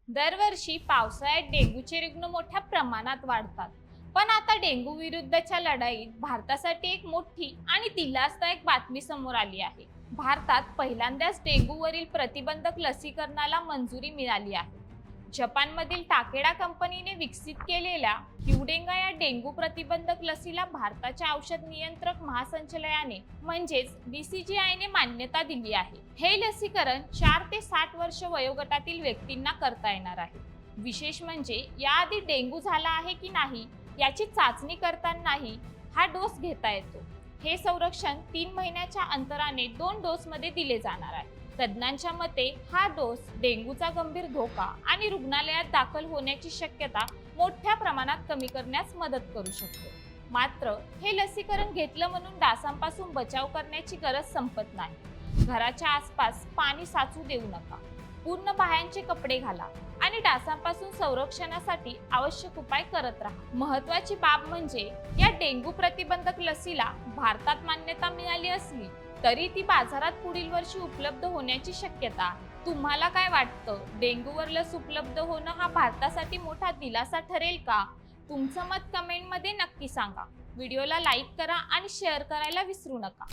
दरवर्षी पावसाळ्यात डेंग्यूचे रुग्ण मोठ्या प्रमाणात वाढतात. पण आता डेंग्यू विरुद्धच्या लढाईत भारतासाठी एक मोठी आणि दिलासादायक बातमी समोर आली आहे. भारतात पहिल्यांदाच डेंग्यूवरील प्रतिबंधक लसीकरणाला मंजुरी मिळाली आहे. जपानमधील टाकेडा कंपनीने विकसित केलेल्या क्युडेंगा या डेंग्यू प्रतिबंधक लसीला भारताच्या औषध नियंत्रक महासंचालयाने म्हणजेच बीसीजीआयने मान्यता दिली आहे. हे लसीकरण 4 ते 60 वर्ष वयोगटातील व्यक्तींना करता येणार आहे. विशेष म्हणजे याआधी डेंग्यू झाला आहे की नाही याची चाचणी करतानाही हा डोस घेता येतो. हे संरक्षण 3 महिन्याच्या अंतराने 2 डोसमध्ये दिले जाणार आहे. तज्ज्ञांच्या मते हा डोस डेंग्यूचा गंभीर धोका आणि रुग्णालयात दाखल होण्याची शक्यता मोठ्या प्रमाणात कमी करण्यास मदत करू शकतो. मात्र हे लसीकरण घेतलं म्हणून डासांपासून बचाव करण्याची गरज संपत नाही. घराच्या आसपास पाणी साचू देऊ नका, पूर्ण बाह्यांचे कपडे घाला आणि डासांपासून संरक्षणासाठी आवश्यक उपाय करत राहा. महत्त्वाची बाब म्हणजे या डेंग्यू प्रतिबंधक लसीला भारतात मान्यता मिळाली असली तरी ती बाजारात पुढील वर्षी उपलब्ध होण्याची शक्यता आहे. तुम्हाला काय वाटतं, डेंग्यूवर लस उपलब्ध होणं हा भारतासाठी मोठा दिलासा ठरेल का? तुमचं मत कमेंटमध्ये नक्की सांगा. व्हिडिओला लाईक करा आणि शेअर करायला विसरू नका.